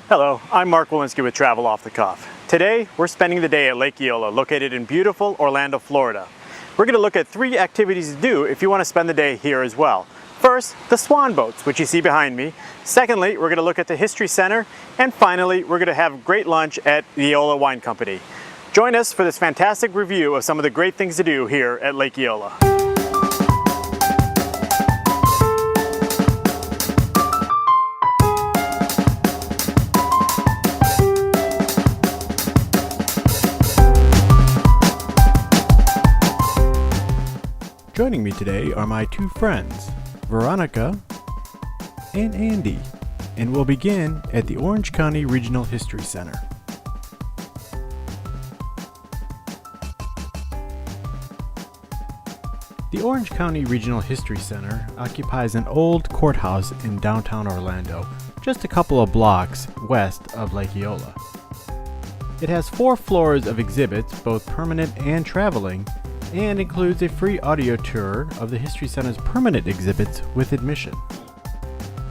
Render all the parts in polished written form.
Hello, I'm Mark Walensky with Travel Off the Cuff. Today, we're spending the day at Lake Eola, located in beautiful Orlando, Florida. We're going to look at 3 activities to do if you want to spend the day here as well. First, the swan boats, which you see behind me. Secondly, we're going to look at the History Center. And finally, we're going to have great lunch at the Eola Wine Company. Join us for this fantastic review of some of the great things to do here at Lake Eola. Joining me today are my 2 friends, Veronica and Andy, and we'll begin at the Orange County Regional History Center. The Orange County Regional History Center occupies an old courthouse in downtown Orlando, just a couple of blocks west of Lake Eola. It has 4 floors of exhibits, both permanent and traveling, and includes a free audio tour of the History Center's permanent exhibits with admission.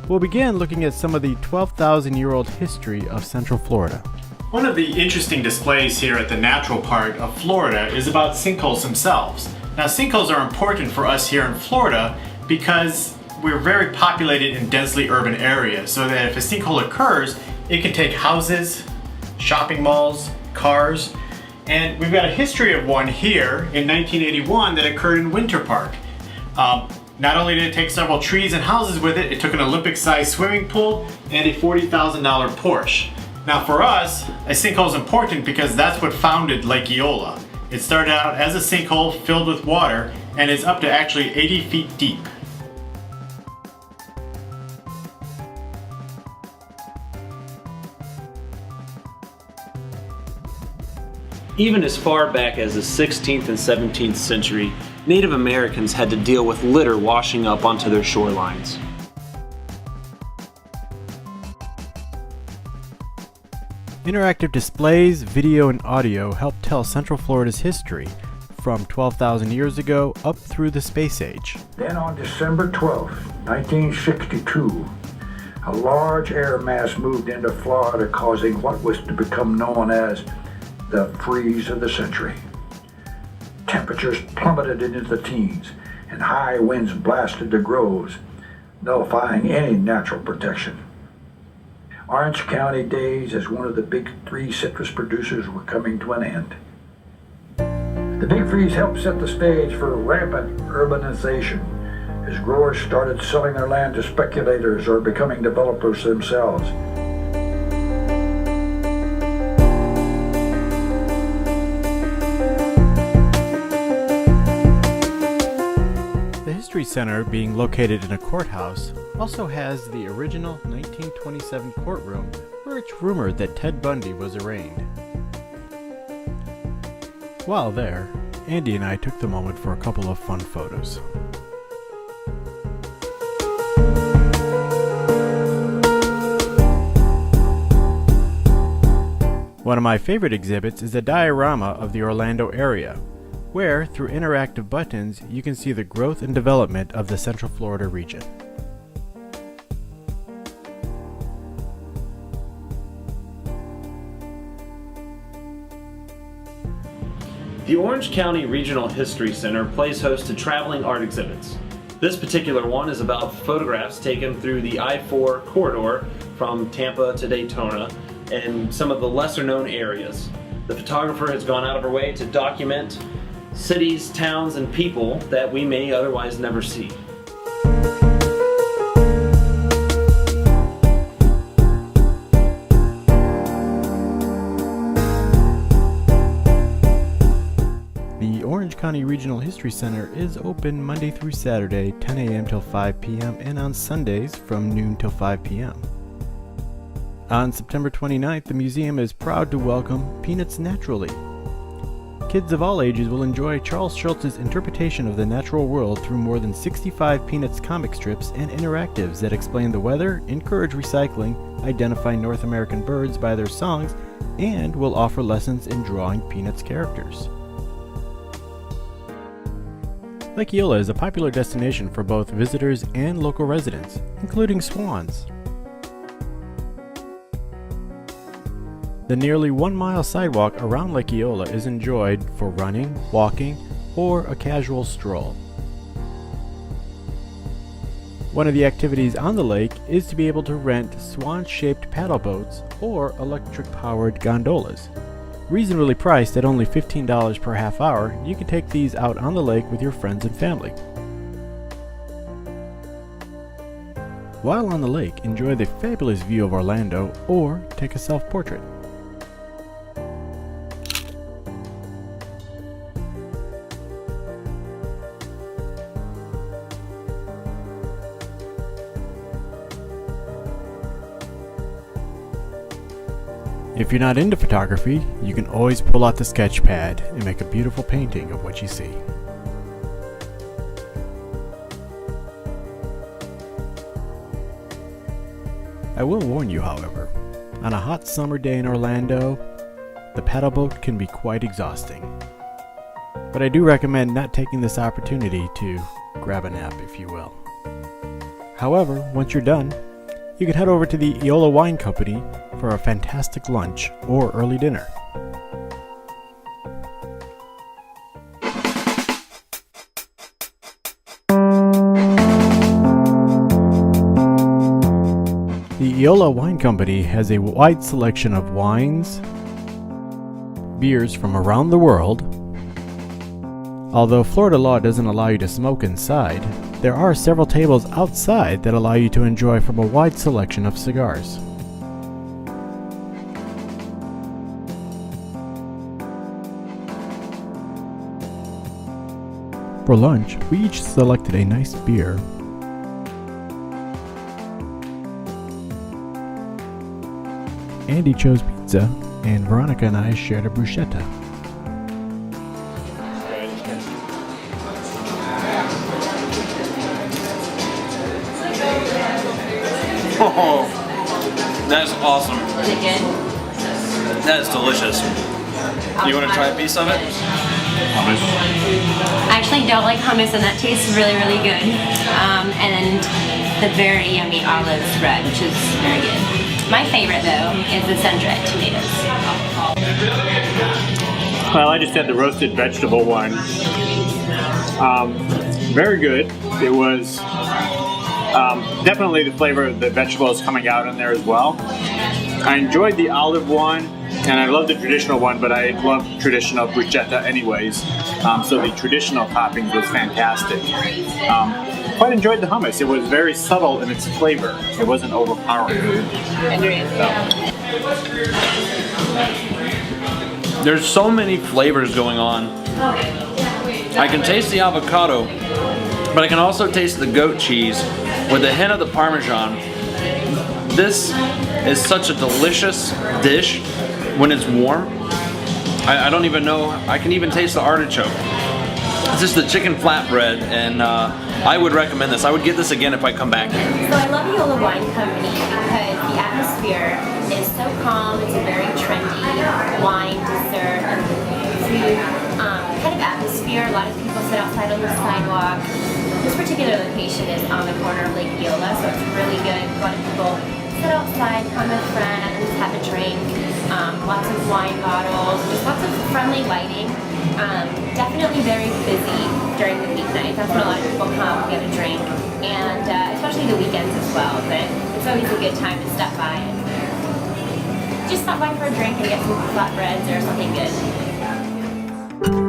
We'll begin looking at some of the 12,000-year-old history of Central Florida. One of the interesting displays here at the natural part of Florida is about sinkholes themselves. Now, sinkholes are important for us here in Florida because we're very populated in densely urban areas, so that if a sinkhole occurs, it can take houses, shopping malls, cars. And we've got a history of one here in 1981 that occurred in Winter Park. Not only did it take several trees and houses with it, it took an Olympic-sized swimming pool and a $40,000 Porsche. Now for us, a sinkhole is important because that's what founded Lake Eola. It started out as a sinkhole filled with water and is up to actually 80 feet deep. Even as far back as the 16th and 17th century, Native Americans had to deal with litter washing up onto their shorelines. Interactive displays, video, and audio help tell Central Florida's history from 12,000 years ago up through the space age. Then on December 12, 1962, a large air mass moved into Florida, causing what was to become known as the freeze of the century. Temperatures plummeted into the teens, and high winds blasted the groves, nullifying any natural protection. Orange County days as one of the big 3 citrus producers were coming to an end. The big freeze helped set the stage for rampant urbanization as growers started selling their land to speculators or becoming developers themselves. The History Center, being located in a courthouse, also has the original 1927 courtroom where it's rumored that Ted Bundy was arraigned. While there, Andy and I took the moment for a couple of fun photos. One of my favorite exhibits is a diorama of the Orlando area, where, through interactive buttons, you can see the growth and development of the Central Florida region. The Orange County Regional History Center plays host to traveling art exhibits. This particular one is about photographs taken through the I-4 corridor from Tampa to Daytona and some of the lesser known areas. The photographer has gone out of her way to document cities, towns, and people that we may otherwise never see. The Orange County Regional History Center is open Monday through Saturday, 10 a.m. till 5 p.m. and on Sundays from noon till 5 p.m. On September 29th, the museum is proud to welcome Peanuts Naturally. Kids of all ages will enjoy Charles Schulz's interpretation of the natural world through more than 65 Peanuts comic strips and interactives that explain the weather, encourage recycling, identify North American birds by their songs, and will offer lessons in drawing Peanuts characters. Lake Eola is a popular destination for both visitors and local residents, including swans. The nearly 1 mile sidewalk around Lake Eola is enjoyed for running, walking, or a casual stroll. One of the activities on the lake is to be able to rent swan-shaped paddle boats or electric-powered gondolas. Reasonably priced at only $15 per half hour, you can take these out on the lake with your friends and family. While on the lake, enjoy the fabulous view of Orlando or take a self-portrait. If you're not into photography, you can always pull out the sketch pad and make a beautiful painting of what you see. I will warn you, however, on a hot summer day in Orlando, the paddle boat can be quite exhausting. But I do recommend not taking this opportunity to grab a nap, if you will. However, once you're done, you can head over to the Eola Wine Company for a fantastic lunch or early dinner. The Eola Wine Company has a wide selection of wines, beers from around the world. Although Florida law doesn't allow you to smoke inside, there are several tables outside that allow you to enjoy from a wide selection of cigars. For lunch, we each selected a nice beer. Andy chose pizza, and Veronica and I shared a bruschetta. Oh, that is awesome. Is it good? That is delicious. You want to try a piece of it? I actually don't like hummus, and that tastes really, really good. And the very yummy olive spread, which is very good. My favorite, though, is the sun-dried tomatoes. Well, I just had the roasted vegetable one. Very good. It was definitely the flavor of the vegetables coming out in there as well. I enjoyed the olive one, and I love the traditional one, but I love traditional bruschetta anyways. So the traditional toppings was fantastic. Quite enjoyed the hummus. It was very subtle in its flavor. It wasn't overpowering. Agreed. There's so many flavors going on. I can taste the avocado, but I can also taste the goat cheese with a hint of the Parmesan. This is such a delicious dish when it's warm. I don't even know, I can even taste the artichoke. It's just the chicken flatbread, and I would recommend this. I would get this again if I come back here. So I love Eola Wine Company because the atmosphere is so calm. It's a very trendy wine, dessert, and food kind of atmosphere. A lot of people sit outside on the sidewalk. This particular location is on the corner of Lake Eola, so it's really good. A lot of people sit outside, come with a friend, and just have a drink. Lots of wine bottles, just lots of friendly lighting. Definitely very busy during the weeknights. That's when a lot of people come, get a drink, and especially the weekends as well. But it's always a good time to stop by and just stop by for a drink and get some flatbreads or something good.